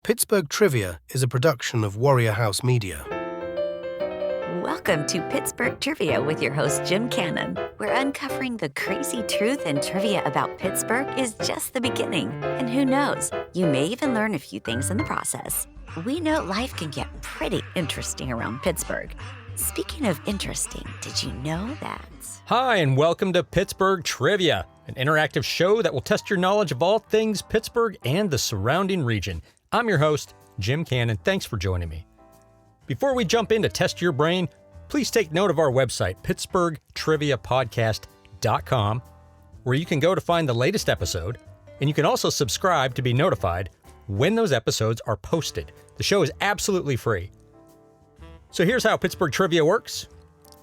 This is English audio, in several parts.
Pittsburgh Trivia is a production of Warrior House Media. Welcome to Pittsburgh Trivia with your host, Jim Cannon, where uncovering the crazy truth and trivia about Pittsburgh is just the beginning. And who knows, you may even learn a few things in the process. We know life can get pretty interesting around Pittsburgh. Speaking of interesting, did you know that? Hi, and welcome to Pittsburgh Trivia, an interactive show that will test your knowledge of all things Pittsburgh and the surrounding region. I'm your host, Jim Cannon. Thanks for joining me. Before we jump in to test your brain, please take note of our website, pittsburghtriviapodcast.com, where you can go to find the latest episode, and you can also subscribe to be notified when those episodes are posted. The show is absolutely free. So here's how Pittsburgh Trivia works.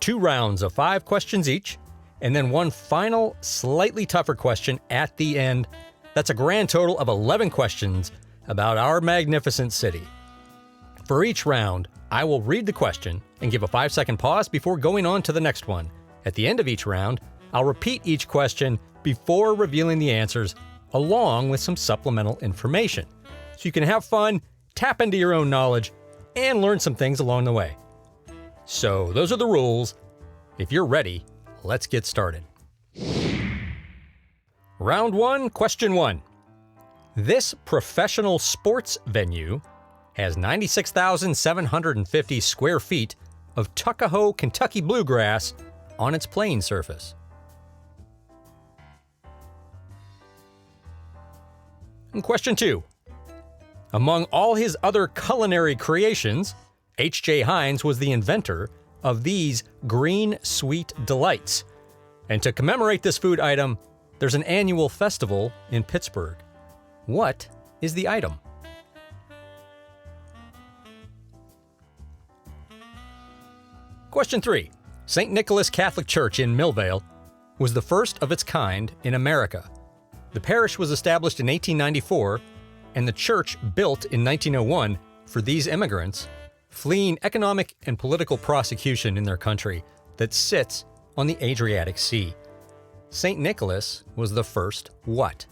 2 rounds of 5 questions each, and then one final, slightly tougher question at the end. That's a grand total of 11 questions about our magnificent city. For each round, I will read the question and give a 5-second pause before going on to the next one. At the end of each round, I'll repeat each question before revealing the answers, along with some supplemental information. So you can have fun, tap into your own knowledge, and learn some things along the way. So those are the rules. If you're ready, let's get started. Round 1, question 1. This professional sports venue has 96,750 square feet of Tuckahoe, Kentucky bluegrass on its playing surface. And question 2. Among all his other culinary creations, H.J. Heinz was the inventor of these green sweet delights. And to commemorate this food item, there's an annual festival in Pittsburgh. What is the item? Question 3. St. Nicholas Catholic Church in Millvale was the first of its kind in America. The parish was established in 1894, and the church built in 1901 for these immigrants fleeing economic and political prosecution in their country that sits on the Adriatic Sea. St. Nicholas was the first what?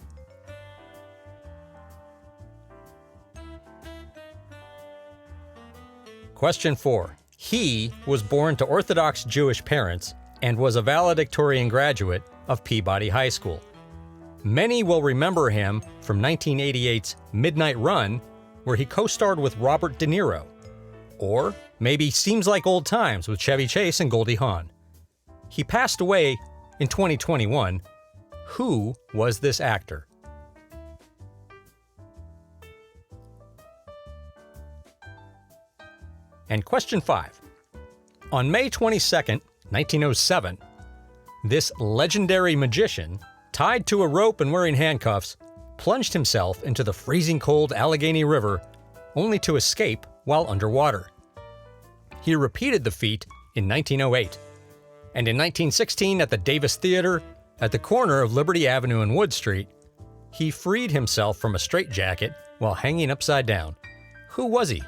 Question 4. He was born to Orthodox Jewish parents and was a valedictorian graduate of Peabody High School. Many will remember him from 1988's Midnight Run, where he co-starred with Robert De Niro. Or maybe Seems Like Old Times with Chevy Chase and Goldie Hawn. He passed away in 2021. Who was this actor? And question 5. On May 22nd, 1907, this legendary magician, tied to a rope and wearing handcuffs, plunged himself into the freezing cold Allegheny River, only to escape while underwater. He repeated the feat in 1908, and in 1916 at the Davis Theater, at the corner of Liberty Avenue and Wood Street, he freed himself from a straitjacket while hanging upside down. Who was he?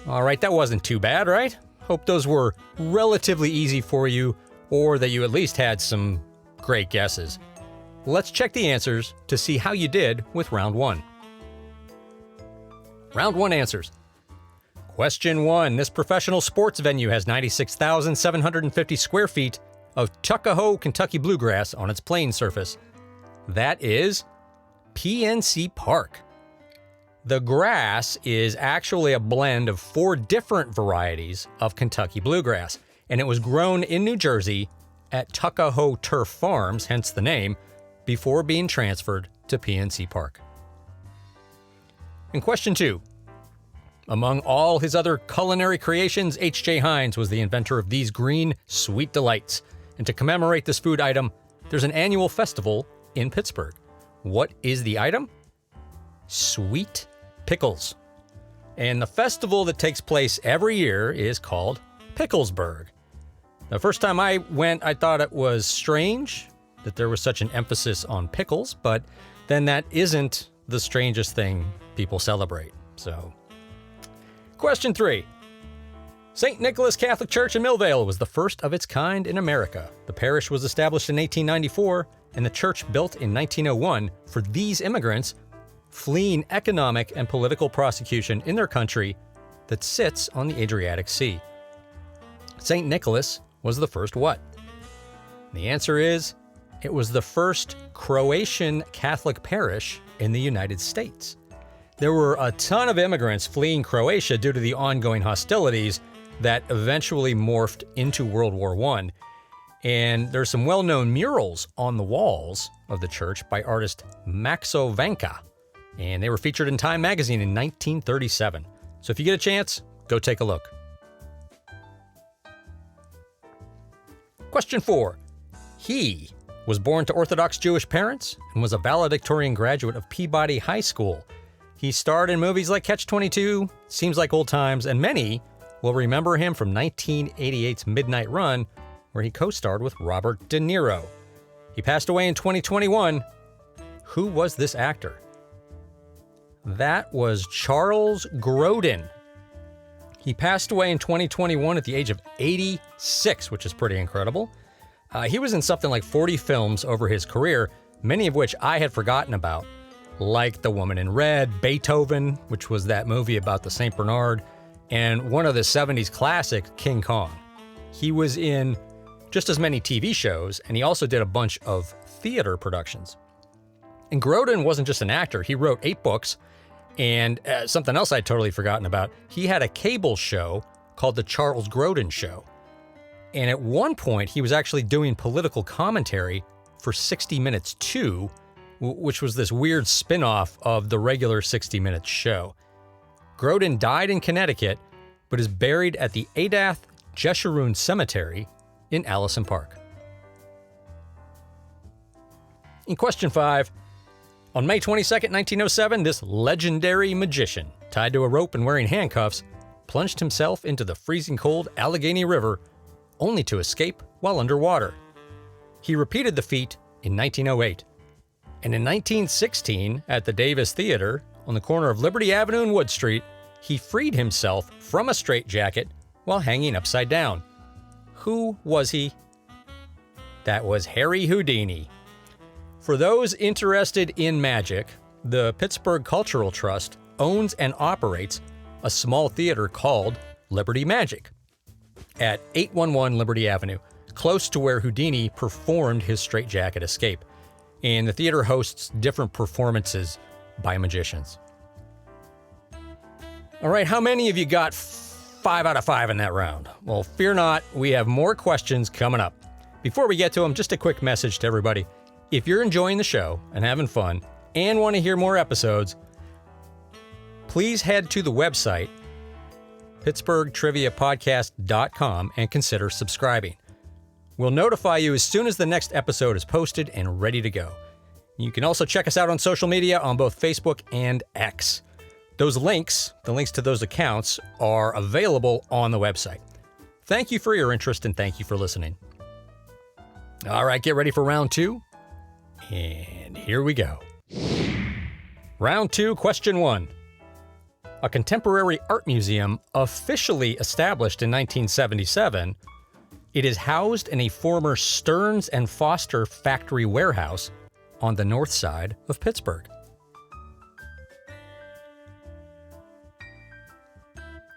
All right, that wasn't too bad, right? Hope those were relatively easy for you, or that you at least had some great guesses. Let's check the answers to see how you did with round 1. Round 1 answers. Question 1. This professional sports venue has 96,750 square feet of Tuckahoe, Kentucky bluegrass on its playing surface. That is PNC Park. The grass is actually a blend of 4 different varieties of Kentucky bluegrass, and it was grown in New Jersey at Tuckahoe Turf Farms, hence the name, before being transferred to PNC Park. And question 2. Among all his other culinary creations, H.J. Heinz was the inventor of these green sweet delights. And to commemorate this food item, there's an annual festival in Pittsburgh. What is the item? Sweet pickles. And the festival that takes place every year is called Picklesburg. The first time I went, I thought it was strange that there was such an emphasis on pickles, but then that isn't the strangest thing people celebrate. So, question 3. St. Nicholas Catholic Church in Millvale was the first of its kind in America. The parish was established in 1894, and the church built in 1901 for these immigrants fleeing economic and political prosecution in their country that sits on the Adriatic Sea. St. Nicholas was the first what? The answer is, it was the first Croatian Catholic parish in the United States. There were a ton of immigrants fleeing Croatia due to the ongoing hostilities that eventually morphed into World War I. And there's some well-known murals on the walls of the church by artist Maxo Vanka. And they were featured in Time magazine in 1937. So if you get a chance, go take a look. Question 4. He was born to Orthodox Jewish parents and was a valedictorian graduate of Peabody High School. He starred in movies like Catch-22, Seems Like Old Times, and many will remember him from 1988's Midnight Run, where he co-starred with Robert De Niro. He passed away in 2021. Who was this actor? That was Charles Grodin. He passed away in 2021 at the age of 86, which is pretty incredible. He was in something like 40 films over his career, many of which I had forgotten about, like The Woman in Red, Beethoven, which was that movie about the St. Bernard, and one of the 70s classics, King Kong. He was in just as many TV shows, and he also did a bunch of theater productions. And Grodin wasn't just an actor. He wrote 8 books, and something else I'd totally forgotten about, he had a cable show called The Charles Grodin Show. And at one point, he was actually doing political commentary for 60 Minutes 2, which was this weird spin-off of the regular 60 Minutes show. Grodin died in Connecticut, but is buried at the Adath Jeshurun Cemetery in Allison Park. In question 5, on May 22nd, 1907, this legendary magician, tied to a rope and wearing handcuffs, plunged himself into the freezing cold Allegheny River, only to escape while underwater. He repeated the feat in 1908. And in 1916, at the Davis Theater, on the corner of Liberty Avenue and Wood Street, he freed himself from a straitjacket while hanging upside down. Who was he? That was Harry Houdini. For those interested in magic, the Pittsburgh Cultural Trust owns and operates a small theater called Liberty Magic at 811 Liberty Avenue, close to where Houdini performed his straitjacket escape. And the theater hosts different performances by magicians. All right, how many of you got 5 out of 5 in that round? Well, fear not, we have more questions coming up. Before we get to them, just a quick message to everybody. If you're enjoying the show and having fun and want to hear more episodes, please head to the website, PittsburghTriviaPodcast.com, and consider subscribing. We'll notify you as soon as the next episode is posted and ready to go. You can also check us out on social media on both Facebook and X. Those links, the links to those accounts, are available on the website. Thank you for your interest and thank you for listening. All right, get ready for round 2. And here we go. Round 2, question 1. A contemporary art museum officially established in 1977, it is housed in a former Stearns and Foster factory warehouse on the north side of Pittsburgh.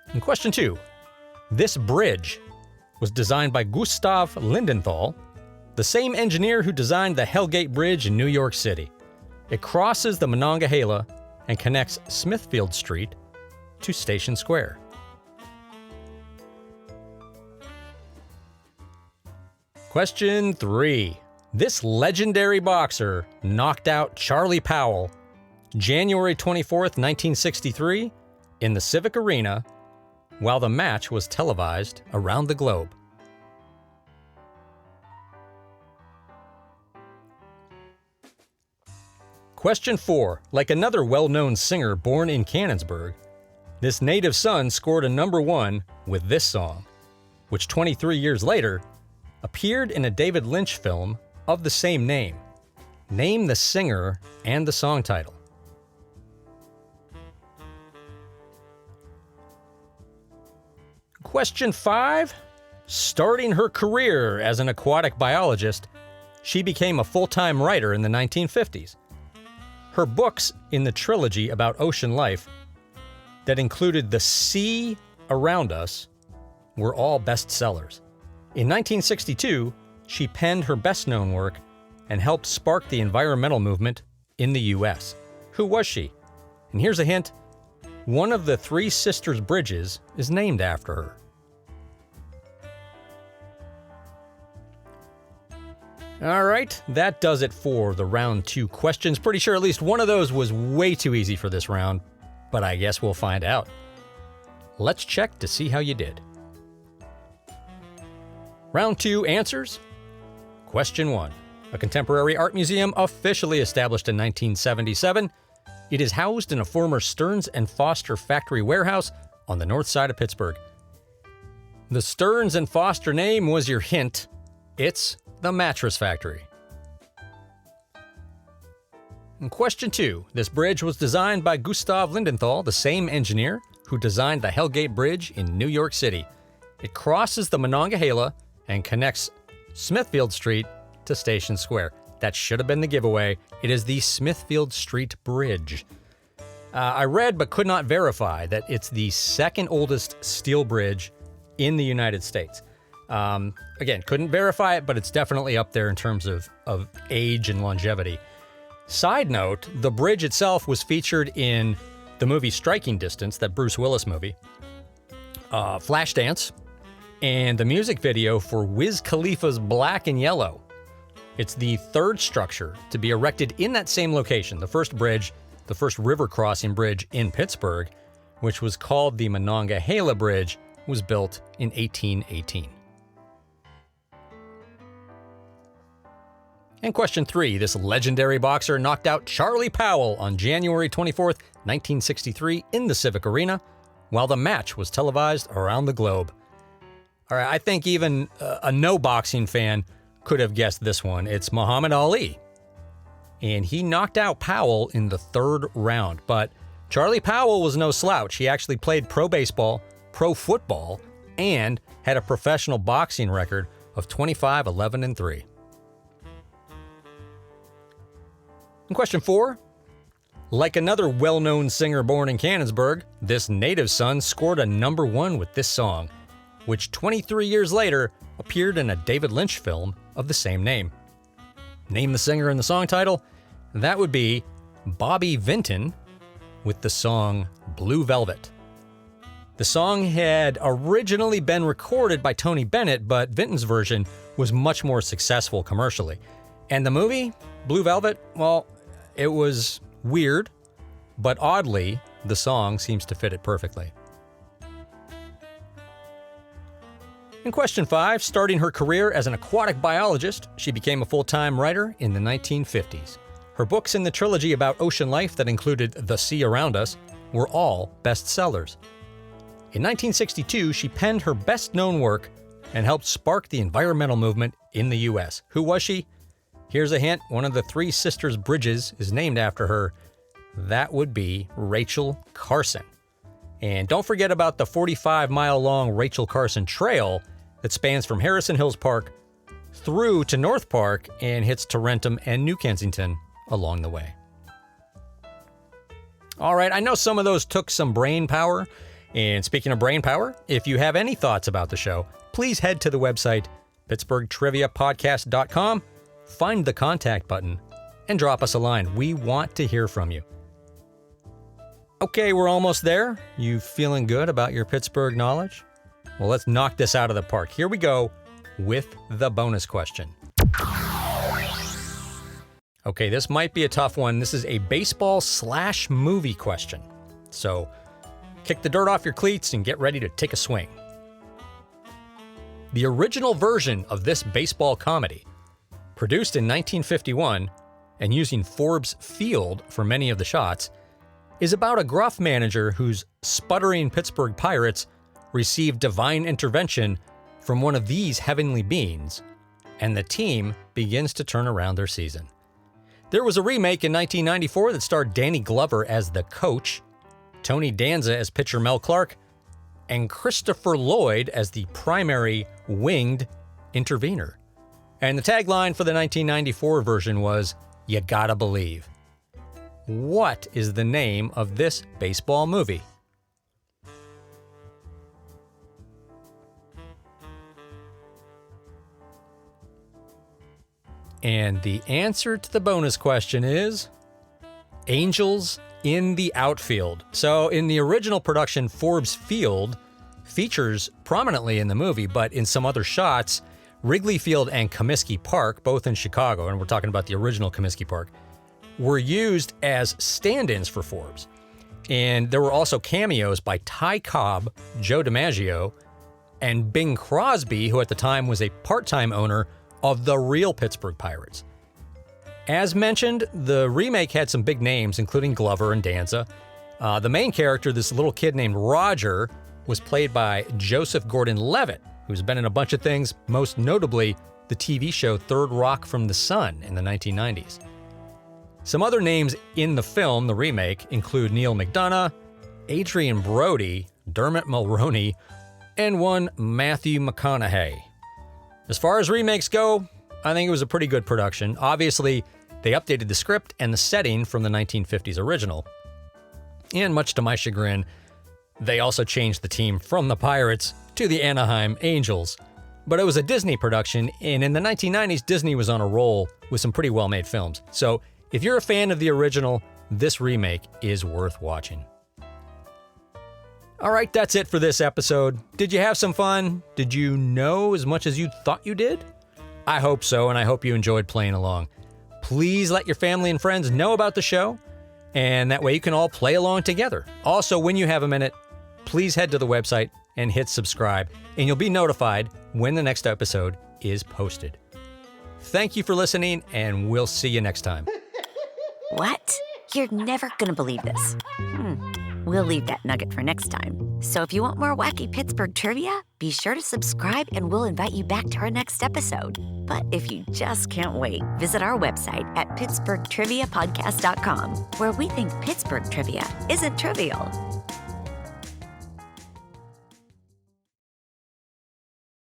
And question 2. This bridge was designed by Gustav Lindenthal, the same engineer who designed the Hellgate Bridge in New York City. It crosses the Monongahela and connects Smithfield Street to Station Square. Question 3. This legendary boxer knocked out Charlie Powell January 24th, 1963 in the Civic Arena while the match was televised around the globe. Question 4. Like another well-known singer born in Canonsburg, this native son scored a number 1 with this song, which 23 years later appeared in a David Lynch film of the same name. Name the singer and the song title. Question 5. Starting her career as an aquatic biologist, she became a full-time writer in the 1950s. Her books in the trilogy about ocean life that included The Sea Around Us were all bestsellers. In 1962, she penned her best-known work and helped spark the environmental movement in the U.S. Who was she? And here's a hint. One of the Three Sisters bridges is named after her. All right, that does it for the round 2 questions. Pretty sure at least one of those was way too easy for this round, but I guess we'll find out. Let's check to see how you did. Round 2 answers. Question 1. A contemporary art museum officially established in 1977. It is housed in a former Stearns & Foster factory warehouse on the north side of Pittsburgh. The Stearns & Foster name was your hint. It's the Mattress Factory. And question 2. This bridge was designed by Gustav Lindenthal, the same engineer who designed the Hellgate Bridge in New York City. It crosses the Monongahela and connects Smithfield Street to Station Square. That should have been the giveaway. It is the Smithfield Street Bridge. I read but could not verify that it's the second oldest steel bridge in the United States. Again, couldn't verify it, but it's definitely up there in terms of age and longevity. Side note, the bridge itself was featured in the movie Striking Distance, that Bruce Willis movie, Flashdance, and the music video for Wiz Khalifa's Black and Yellow. It's the third structure to be erected in that same location, the first bridge, the first river crossing bridge in Pittsburgh, which was called the Monongahela Bridge, was built in 1818. And question 3, this legendary boxer knocked out Charlie Powell on January 24th, 1963 in the Civic Arena, while the match was televised around the globe. All right, I think even a no-boxing fan could have guessed this one. It's Muhammad Ali. And he knocked out Powell in the 3rd round. But Charlie Powell was no slouch. He actually played pro baseball, pro football, and had a professional boxing record of 25-11-3. And question 4. Like another well-known singer born in Canonsburg, this native son scored a #1 with this song, which 23 years later appeared in a David Lynch film of the same name. Name the singer and the song title? That would be Bobby Vinton with the song Blue Velvet. The song had originally been recorded by Tony Bennett, but Vinton's version was much more successful commercially. And the movie, Blue Velvet, well, it was weird, but oddly, the song seems to fit it perfectly. In question 5, starting her career as an aquatic biologist, she became a full-time writer in the 1950s. Her books in the trilogy about ocean life that included The Sea Around Us were all bestsellers. In 1962, she penned her best-known work and helped spark the environmental movement in the U.S. Who was she? Here's a hint. One of the Three Sisters bridges is named after her. That would be Rachel Carson. And don't forget about the 45-mile-long Rachel Carson Trail that spans from Harrison Hills Park through to North Park and hits Tarentum and New Kensington along the way. All right, I know some of those took some brain power. And speaking of brain power, if you have any thoughts about the show, please head to the website pittsburghtriviapodcast.com, find the contact button, and drop us a line. We want to hear from you. Okay, we're almost there. You feeling good about your Pittsburgh knowledge? Well, let's knock this out of the park. Here we go with the bonus question. Okay, this might be a tough one. This is a baseball/movie question. So kick the dirt off your cleats and get ready to take a swing. The original version of this baseball comedy, produced in 1951 and using Forbes Field for many of the shots, is about a gruff manager whose sputtering Pittsburgh Pirates receive divine intervention from one of these heavenly beings, and the team begins to turn around their season. There was a remake in 1994 that starred Danny Glover as the coach, Tony Danza as pitcher Mel Clark, and Christopher Lloyd as the primary winged intervener. And the tagline for the 1994 version was, "You gotta believe." What is the name of this baseball movie? And the answer to the bonus question is Angels in the Outfield. So in the original production, Forbes Field features prominently in the movie, but in some other shots, Wrigley Field and Comiskey Park, both in Chicago, and we're talking about the original Comiskey Park, were used as stand-ins for Forbes. And there were also cameos by Ty Cobb, Joe DiMaggio, and Bing Crosby, who at the time was a part-time owner of the real Pittsburgh Pirates. As mentioned, the remake had some big names, including Glover and Danza. The main character, this little kid named Roger, was played by Joseph Gordon-Levitt, who's been in a bunch of things, most notably the TV show Third Rock from the Sun in the 1990s. Some other names in the film, the remake, include Neil McDonough, Adrian Brody, Dermot Mulroney, and one Matthew McConaughey. As far as remakes go, I think it was a pretty good production. Obviously, they updated the script and the setting from the 1950s original. And much to my chagrin, they also changed the team from the Pirates to the Anaheim Angels. But it was a Disney production, and in the 1990s, Disney was on a roll with some pretty well-made films. So if you're a fan of the original, this remake is worth watching. All right, that's it for this episode. Did you have some fun? Did you know as much as you thought you did? I hope so, and I hope you enjoyed playing along. Please let your family and friends know about the show, and that way you can all play along together. Also, when you have a minute, please head to the website and hit subscribe, and you'll be notified when the next episode is posted. Thank you for listening, and we'll see you next time. What? You're never gonna believe this. We'll leave that nugget for next time. So if you want more wacky Pittsburgh trivia, be sure to subscribe and we'll invite you back to our next episode. But if you just can't wait, visit our website at pittsburghtriviapodcast.com, where we think Pittsburgh trivia isn't trivial.